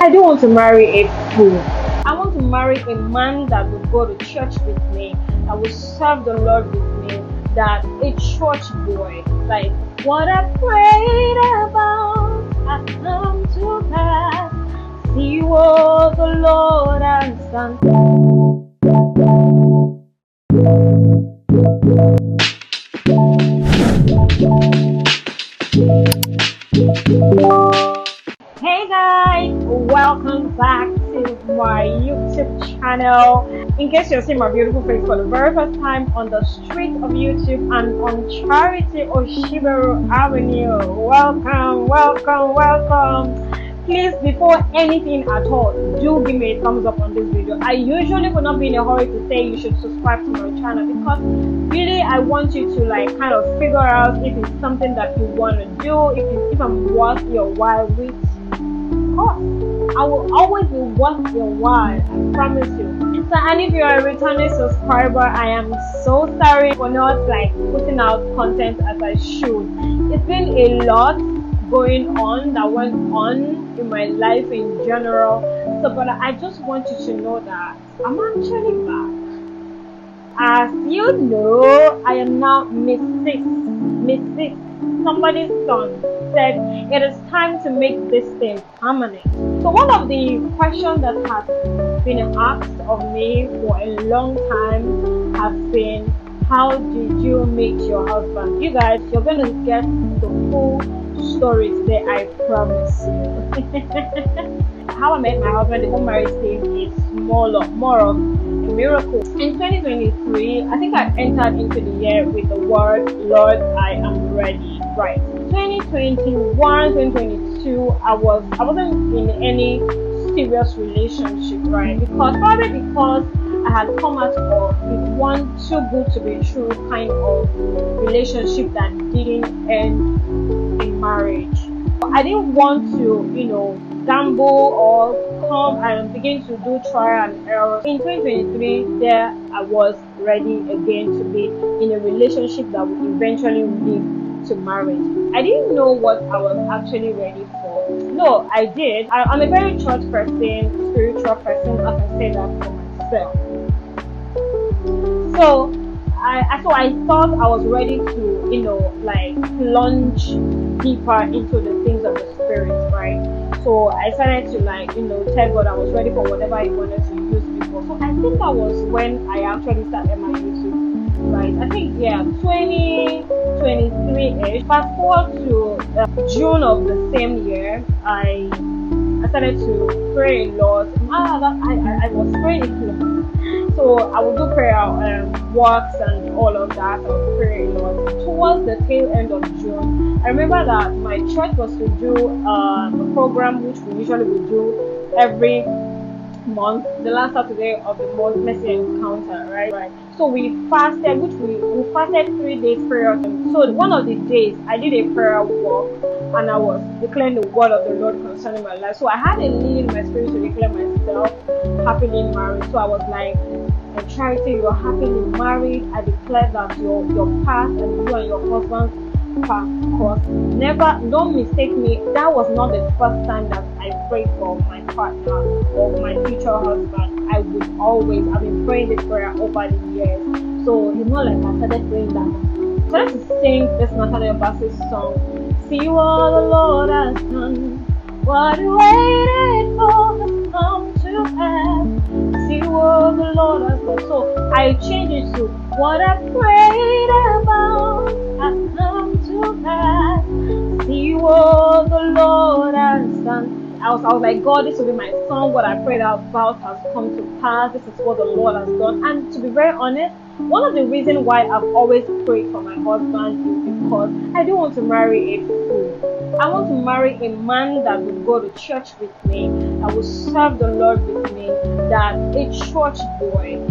I don't want to marry a fool. I want to marry a man that will go to church with me, that will serve the Lord with me, that a church boy. Like what I prayed about has come to pass. See what the Lord has done. Hey guys, welcome back to my YouTube channel. In case you're seeing my beautiful face for the very first time on the street of YouTube and on Charity Oshibaru Avenue, welcome. Please, before anything at all, do give me a thumbs up on this video. I usually would not be in a hurry to say you should subscribe to my channel because really I want you to kind of figure out if it's something that you want to do, if I'm worth your while, which of course I will always be worth your while, I promise you. So, and if you're a returning subscriber, I am so sorry for not putting out content as I should. It's been a lot going on that went on in my life in general, so but I just want you to know that I'm actually back. As you know, I am now Miss Six. Somebody's son said it is time to make this thing permanent. So one of the questions that has been asked of me for a long time has been, how did you meet your husband? You guys, you're going to get the full story today, I promise you. How I met my husband, the home marriage thing, is more of a miracle. In 2023, I think I entered into the year with the word, Lord, I am ready. Right. 2021, 2022, I wasn't in any serious relationship, right? Because I had come out of one too good to be true kind of relationship that didn't end in marriage. I didn't want to, gamble or come and begin to do trial and error. In 2023, there I was ready again to be in a relationship that would eventually lead to marriage. I didn't know what I was actually ready for. No, I did. I'm a very church person, spiritual person, I can say that for myself. So I thought I was ready to, plunge deeper into the things of the spirit, right? So I started to tell God I was ready for whatever He wanted to use me for. So I think that was when I actually started my YouTube, right? I think 2023-ish. Fast forward to June of the same year, I started to pray a lot. I was praying a lot. So I would do prayer walks and all of that. I would pray a lot. Towards the tail end of June, I remember that my church was to do a program which we usually would do every month, the last Saturday of the month, Mercy Encounter, right? So we fasted, which we fasted 3 days prayer. So one of the days I did a prayer walk and I was declaring the word of the Lord concerning my life. So I had a lead in my spirit to declare myself happily married. So I was like, Charity, you're happily married. I declare that your path and you and your husband's path cross. Never, don't mistake me. That was not the first time that I prayed for my partner or my future husband. I've been praying this prayer over the years. So it's not like I started praying that. So let's sing this Nathaniel Bassey's song. See what the Lord has done. What you waited for has come to pass. See what the Lord has done. So I changed it to what I prayed about has come to pass. See what the Lord has done. I was like, God, this will be my song. What I prayed about has come to pass. This is what the Lord has done. And to be very honest, one of the reasons why I've always prayed for my husband is because I don't want to marry a fool. I want to marry a man that will go to church with me, that will serve the Lord with me, that a church boy,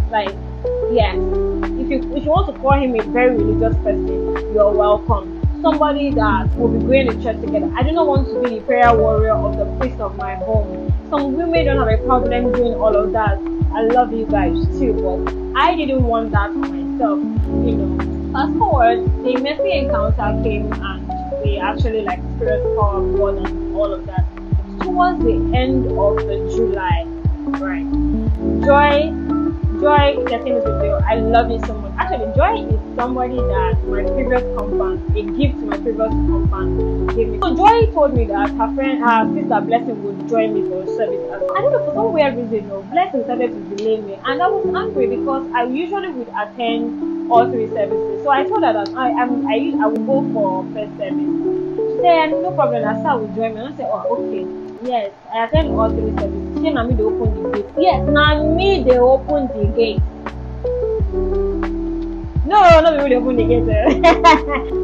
if you want to call him a very religious person, you're welcome. Somebody that will be going to church together. I do not want to be the prayer warrior of the priest of my home. Some women don't have a problem doing all of that. I love you guys too, but I didn't want that for myself, Fast forward, the Mercy Encounter came and we actually experienced power of God and all of that. towards the end of the July, right? Joy, Joy, getting this video. I love you so much. Actually, Joy is somebody that my previous compound, a gift to my previous compound, gave me. So Joy told me that her sister Blessing would join me for a service. I don't know, for some weird reason, Blessing started to delay me, and I was angry because I usually would attend all 3 services. So I told her that I would go for first service. She said, no problem, I said I will join me. And I said, oh, okay. Yes, I attend all 3 services. She na me they open the gate. Yes, na me they open the gate. No, not me they open the gate.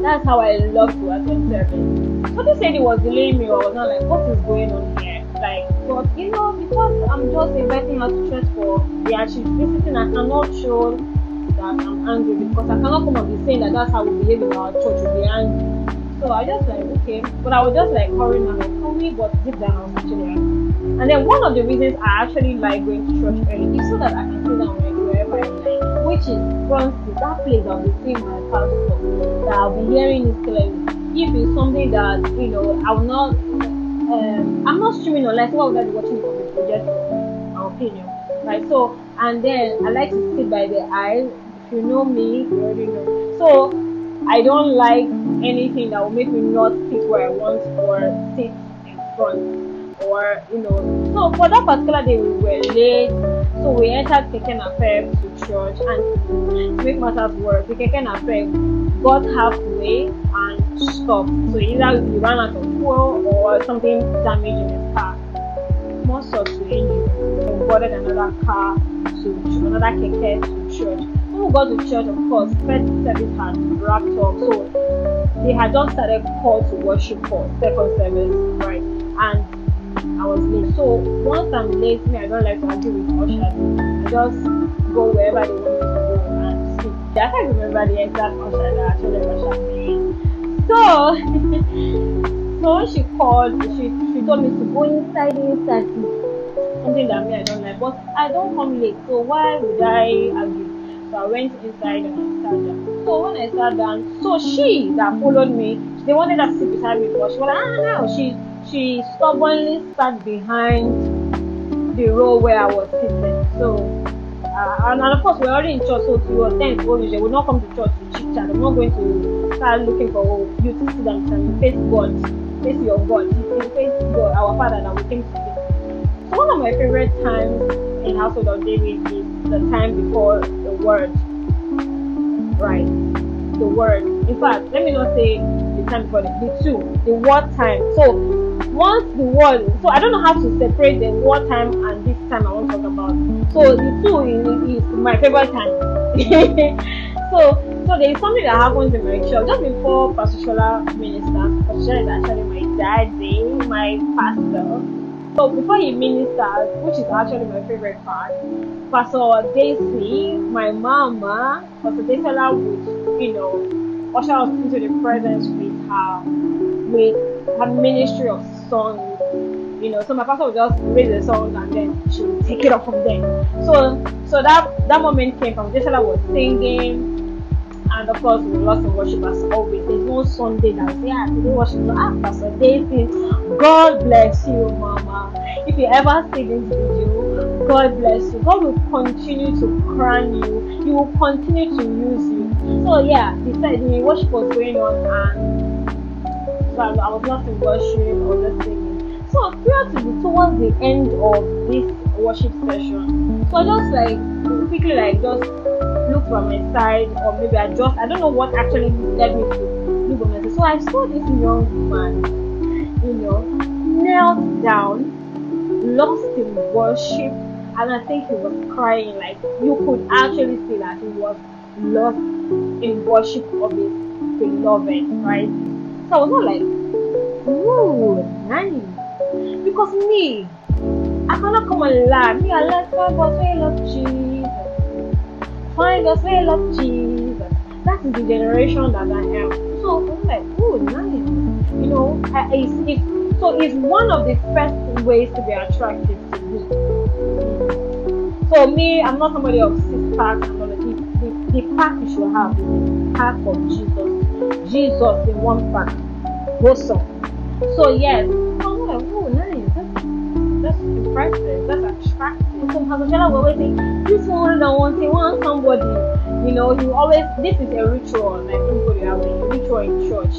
That's how I love to attend service. So they said it was delaying me, or I was not like, what is going on here? Like, but because I'm just inviting her to church for she's visiting, I cannot show that I'm angry, because I cannot come and be saying that that's how we behave in our church, we'll be angry. So I just like, okay, but I was just like hurrying and like, hurry, but deep down I was actually angry. And then one of the reasons I actually like going to church early is so that I can sit down wherever I like, which is front seat, that place I'll be seeing my pastor, that I'll be hearing his clearly. If it's something that, I will not, I'm not streaming unless why would I be watching it from the projector, my opinion, right? So, and then I like to sit by the aisle. If you know me, you already know. So, I don't like anything that will make me not sit where I want or sit in front. Or, so for that particular day we were late, so we entered Keke Napep to church, and to make matters worse, the Keke Napep got halfway and stopped. So either he ran out of fuel or something damaged in his car. Most of the injury, we boarded another car to another Keke to church. When we got to church, of course, first service had wrapped up, so they had just started call to worship for second service, right? And I was late. So once I'm late, I don't like to argue with ushers. I just go wherever they want me to go and sit. I can't remember the exact usher that actually ushered me in. So so when she called, she told me to go inside something that I don't like. But I don't come late, so why would I argue? So I went inside and I sat down. So when I sat down, so she that followed me, they wanted her to sit beside me, but she was like, no, she stubbornly sat behind the row where I was sitting. So, and of course, we're already in church, so to your thanks, they will not come to church to chit chat. I'm not going to start looking for you to sit down and face God, face your God, face God, our Father that we came to see. So, one of my favorite times in Household of David is the time before the Word, right? The Word. In fact, let me not say the time before the Word time. So, once the word, so I don't know how to separate the war time and this time I want to talk about. So the two is my favorite time. so there is something that happens in my church just before Pastor Shola ministers. Pastor Shola is actually my daddy, my pastor. So before he ministers, which is actually my favorite part, Pastor Daisy, my mama, Pastor Daisy would, usher us into the presence with her ministry of songs, so my pastor would just raise the songs and then she would take it up from there. So that moment came from Jesala was singing, and of course we lost in worship as always. There's no Sunday that we say, today worship. Pastor Daisy, God bless you, mama. If you ever see this video, God bless you. God will continue to crown you. He will continue to use you. So yeah, the worship was going on, and so I was not in worship or just singing. So towards the end of this worship session, so I just quickly just looked by my side, or maybe I don't know what actually led me to look by myself. So I saw this young man, knelt down, lost in worship, and I think he was crying. Like you could actually see that he was lost in worship of his beloved, right? So I was not like, ooh, nice. Because me, I cannot come and lie. Me, I like my boss, we love Jesus. Find us, we love Jesus. That is the generation that I am. So I was like, ooh, nice. So it's one of the first ways to be attractive to me. So me, I'm not somebody of 6-pack and all of the pack you should have is the pack of Jesus in one pack. Awesome. So yes, I'm like, oh nice, that's That's impressive. That's attractive. So Pastor Shella will always say, this one that wants to want somebody. You know, you always, this is a ritual, like people you have a ritual in church.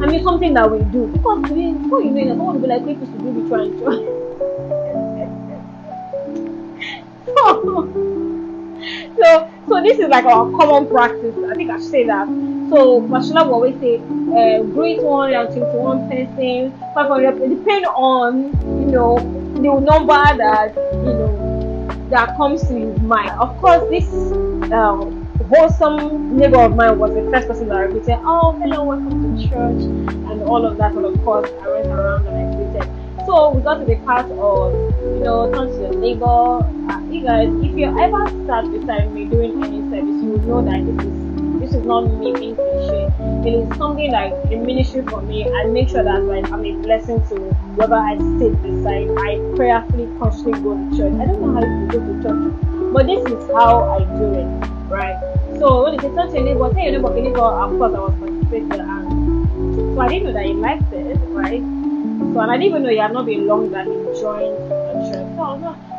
I mean, something that we do. Because before you know it, someone will be like, we used to do ritual in church. So this is like our common practice. I think I should say that. So Pastor will always say, great 121 person, 500, depending on, you know, the number that, you know, that comes to his mind. Of course, this wholesome neighbor of mine was the first person that I greeted. Oh, hello, welcome to church, and all of that. And of course, I went around and I greeted. So we got to the part of, you know, turn to your neighbor. You guys, if you ever sat beside me during any service, you will know that this is not me being cliche. It is something like a ministry for me. I make sure that like I'm a blessing to whoever I sit beside. I prayerfully, consciously go to church. I don't know how you go to church, but this is how I do it, right? So when you say turn to your neighbor, tell your neighbor, of course I was participating, and so I didn't know that he liked it, right? So and I didn't even know he had not been long that he joined the church.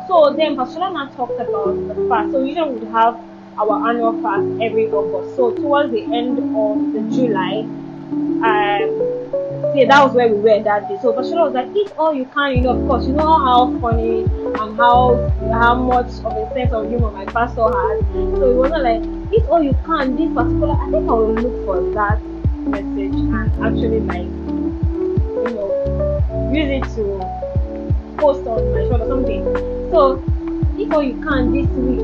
So then Pastor Lana talked about the fast. So usually we would have our annual fast every August. So towards the end of the July, see, that was where we were that day. So Pastor was like, eat all you can, you know, of course, you know how funny and how much of a sense of humor my pastor has. So it wasn't like, eat all you can, this particular, I think I will look for that message and actually like, you know, use it to post on my show or something. So eat all you can this week,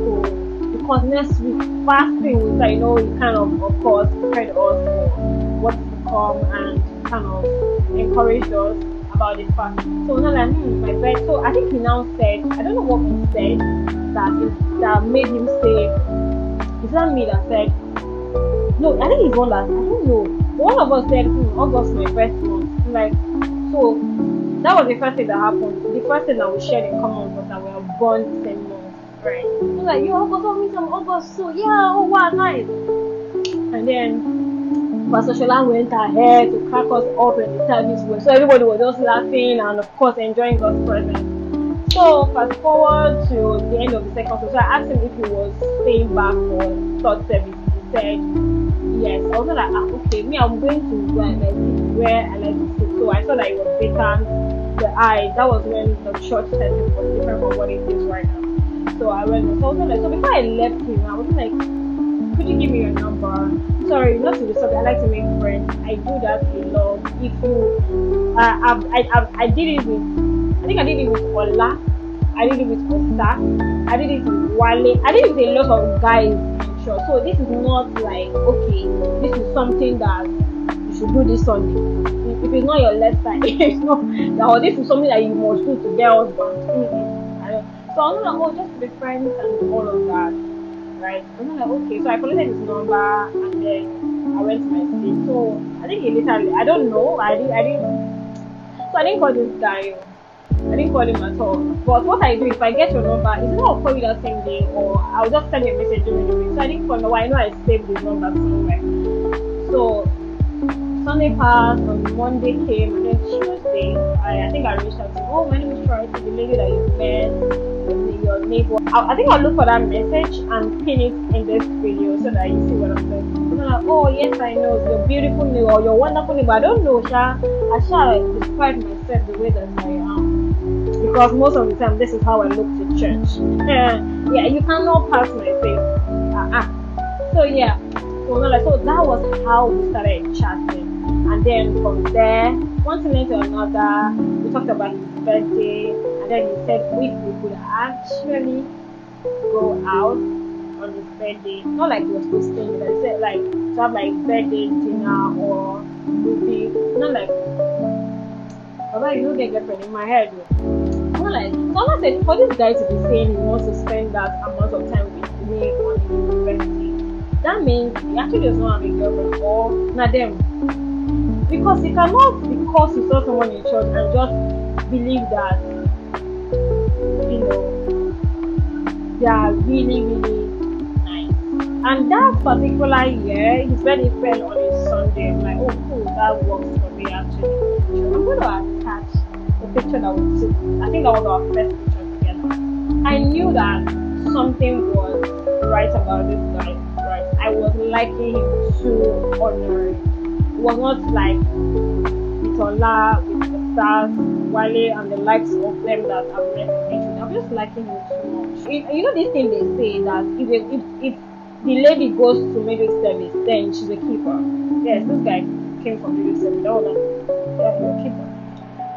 because next week fasting will start, you know, you kind of course prepare us for what to come and kind of encourage us about the fast. So now like my bed. So I think he now said, I don't know what he said that made him say, it's not me that said, no, I think it's one that I don't know. One of us said August my first month. Like, so that was the first thing that happened. The first thing that we shared in common was that we were born the same month, right? So like, yo, August, oh, meet some August, so yeah, oh wow, nice. And then Pastor Shola went ahead to crack us up in the service, so everybody was just laughing and of course enjoying God's presence. So fast forward to the end of the second service. So I asked him if he was staying back for third service. He said yes. I was like, okay, me, I'm going to where I like to sit. So I saw that it was vacant. That was when the church setting was different from what it is right now. So I went. So I was like, so before I left him, I was like, could you give me your number? Sorry, not to be sorry. I like to make friends. I do that a lot. If you, I did it with. I think I did it with Ola. I did it with Osa. I did it with Wale. I did it with a lot of guys. Sure. So this is not like, okay, this is something that you should do this Sunday. If it's not your left side, it's not. Or this is something that you must do to get husband. So I'm like, oh, just be friends and all of that, right? I'm like, okay. So I collected his number and then I went to my seat. So I think he literally, I don't know. I didn't. So I didn't call this guy. I didn't call him at all. But what I do, if I get your number, is not I'll call you that same day, or I'll just send you a message during the week. So I didn't call no. I know I saved his number somewhere. So Sunday passed, on Monday came, and then Tuesday, I think I reached out to him. Oh, my name is Troy, the lady that you met, your neighbor. I think I'll look for that message and pin it in this video so that you see what I'm saying. So I'm like, oh yes, I know, you're beautiful neighbor, you're wonderful neighbor. I don't know, I shall describe myself the way that I am. Because most of the time, this is how I look to church. Yeah, you cannot pass my face. So yeah, so that was how we started chatting. And then from there, one thing led to another. We talked about his birthday, and then he said if we could actually go out on his birthday, not like he was hosting, but he said like to have like birthday dinner or movie, not like. Baba, you don't get girlfriend in my head. Like, someone said for this guy to be saying he wants to spend that amount of time with me on his birthday, that means he actually does not have a girlfriend or not them. Because you cannot, because you saw someone in church and just believe that, you know, they are really, really nice. And that particular year, his birthday fell on a Sunday. I'm like, oh cool, that works for me actually. I'm going to attach the picture that we took. I think that was our first picture together. I knew that something was right about this guy. Right, I was liking him too ordinary. It was not like Itola with the stars, Wale, and the likes of them that I've met in. I'm just liking him too much. You know this thing they say that if the lady goes to midweek service, then she's a keeper. Yes, this guy came from midweek service. That was yeah, he's a keeper.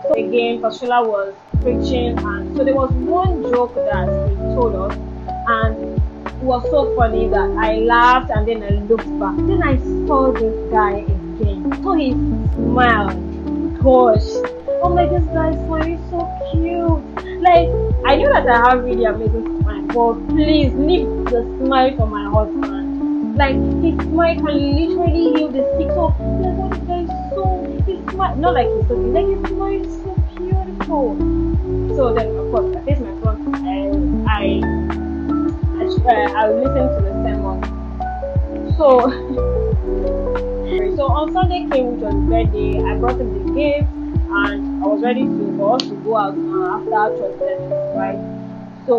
So again, Pastor was preaching, and so there was one joke that he told us, and it was so funny that I laughed and then I looked back. Then I saw this guy again. So he smiled. Gosh. Oh my, this guy is smiling so cute. Like, I know that I have really amazing smile, but please leave the smile for my husband. Like, his smile can literally heal the sick. So, like, oh, this guy is so, his smile, not like he's so cute, like his smile is so beautiful. So then, of course, I face my front, I listened to the sermon. So, so on Sunday came, which was his birthday. I brought him the gift, and I was ready for us to go out after church service, right? So,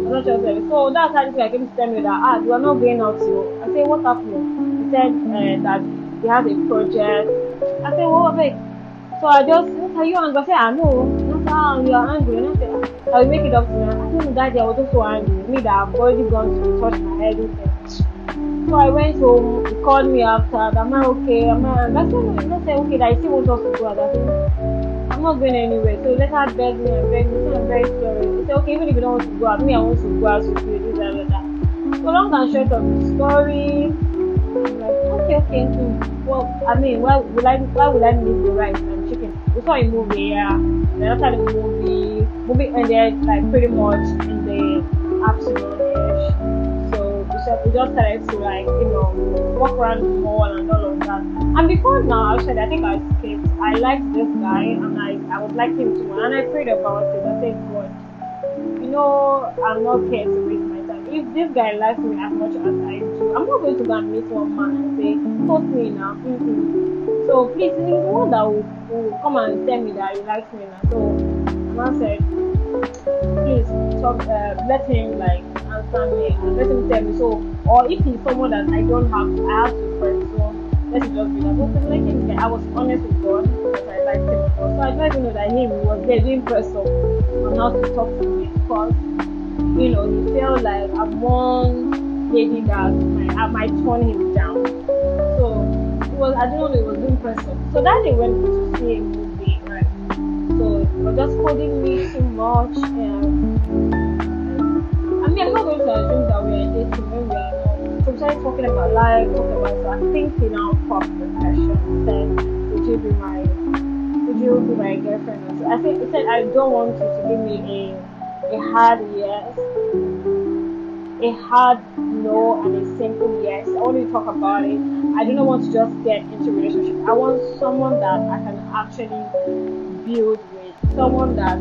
after church service. So that's how this guy came to tell me that you are not going out. So I said, what happened? He said that he has a project. I said, what? Wait. So I just, are you angry? I said, I know. You are angry. And I said, I will make it up to you. I told that day I was just so angry. Me that I've already gone to touch my head with him. So I went home. He called me after. Am I okay? I said, no. I said, okay, that I still want us to go out. I said, I'm not going anywhere. So let her beg me and beg me. So I'm very sorry. He said, okay, even if you don't want to go out, me, I want to go out with you. This and that. So long and short of the story, I'm like, okay. Well, I mean, why would I miss the rice and chicken? We saw a movie, yeah. Then after the movie ended like pretty much in the afternoon-ish. So we just started to walk around the mall and all of that. And before now, actually, I think I skipped. I liked this guy, and I would like him too. And I prayed about it. I said, God, I'm not here to waste my time. If this guy likes me as much as I do, I'm not going to go and meet one man and say, toast me now. So please, he's the one that will come and tell me that he likes me now. So I said, please talk, let him answer me and let him tell me. So, or if he's someone that I have to first. So let it just be that. But like him, I was honest with God because I liked him before. So I don't even know that he was there doing press up on how to talk to me because he felt like I'm one lady that I might turn him down. So I don't know, it was doing press up. So that day went to see a movie, right? So it was just holding me too much. I'm not going to assume that we are dating when we are not. So we started talking about life, so I think he now popped the question and said, would you be my girlfriend? So he said, I don't want you to give me a hard yes, a hard no, and a simple yes. I want you to talk about it. I do not want to just get into a relationship. I want someone that I can actually build with, someone that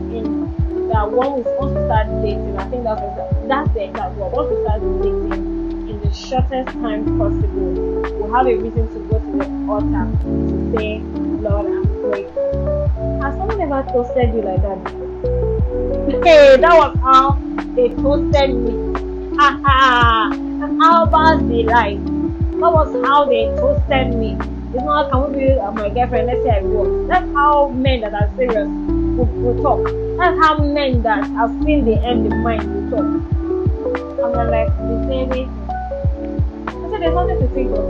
once we start dating, I think that's the exact word. Once we start dating, in the shortest time possible, we'll have a reason to go to the altar to say, Lord, I'm grateful. Has someone ever toasted you like that before? Hey, that was how they toasted me. And how about the life? That was how they toasted me. It's not, can we be my girlfriend? Let's say I work. That's how men that are serious will talk. That's how men that have seen the end in mind will talk. And I'm like, the same way. I said, there's nothing to think of.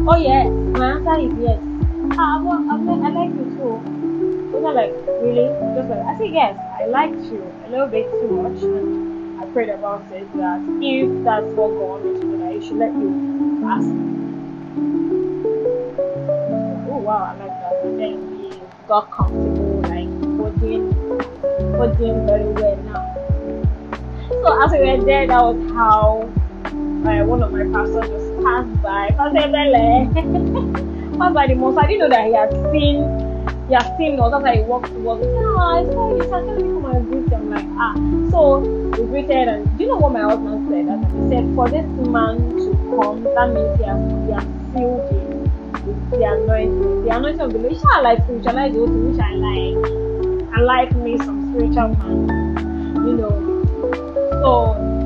Oh, yes. My answer is yes. I like you too. It's not like, really? Just like, I said, yes, I liked you a little bit too much. And I prayed about it that if that's what God wants to do, that you should let you ask. Oh, wow, I like that. And then we got comfortable, holding very well now. So as we were there, that was how one of my pastors just passed by. Pastor Bele passed by the most. I didn't know that he had seen us. That's why he walked towards me. I saw you. Can you come and greet him? I'm like, So we greeted, and do you know what my husband said? He said, for this man to come, that means he has sealed it is the anointing. The anointing of the Lord. I like spiritualize the whole thing, which I like. I like me some spiritual man, you know. So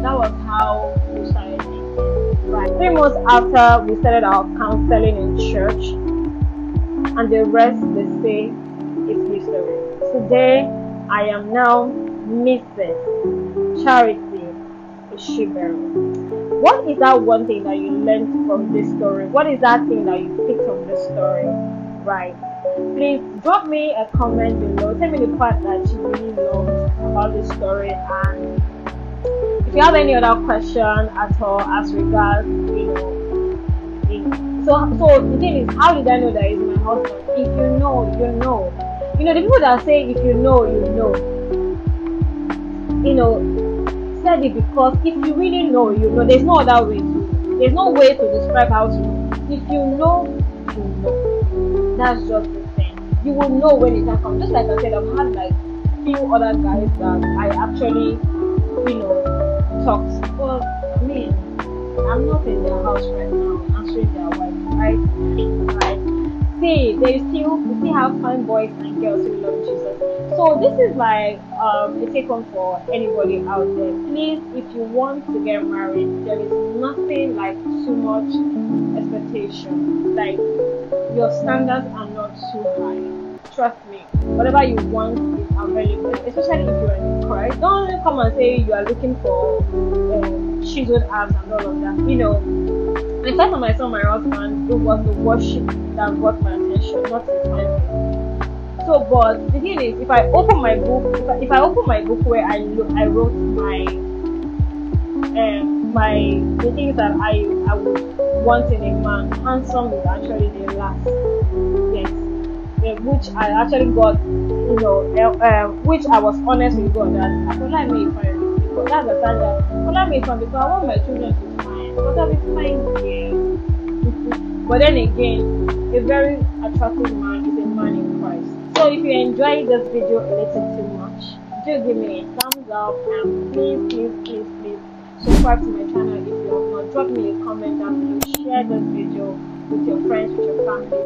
that was how we started dating. Right. 3 months after we started our counseling in church, and the rest they say is history. Today I am now Mrs. Charity Ishibero. What is that one thing that you learned from this story? What is that thing that you picked from this story? Right. Please drop me a comment below. Tell me the part that you really loved about this story, and if you have any other question at all as regards, so the thing is, how did I know that he's my husband? If you know, you know. The people that say if you know, you know. Said it because if you really know, you know. There's no other way there's no way to describe how to know. If you know, you know. That's just the thing. You will know when it can come. Just like I said, I've had like few other guys that I actually, talked. Well, I mean, I'm not in their house right now answering their wife, right? See, we still have fine boys and girls who love Jesus. So this is like a take home for anybody out there. Please, if you want to get married, there is nothing like too much expectation. Like, your standards are not too high. Trust me, whatever you want is available, especially if you are in Christ. Don't come and say you are looking for chiseled abs and all of that. The time when I saw my husband, it was the worship that got my attention, not his mind. So, but the thing is, if I open my book, if I open my book where I wrote the things that I would want in a man, handsome is actually the last. Yes. Which I actually got, which I was honest with God that I could like me if I, because that's the time that I could like me if I, because I want my children to smile, but I'll be fine here. But then again, a very attractive man is a man in Christ. So if you enjoyed this video a little too much, do give me a thumbs up, and please subscribe to my channel if you have not. Drop me a comment down below, share this video with your friends, with your family.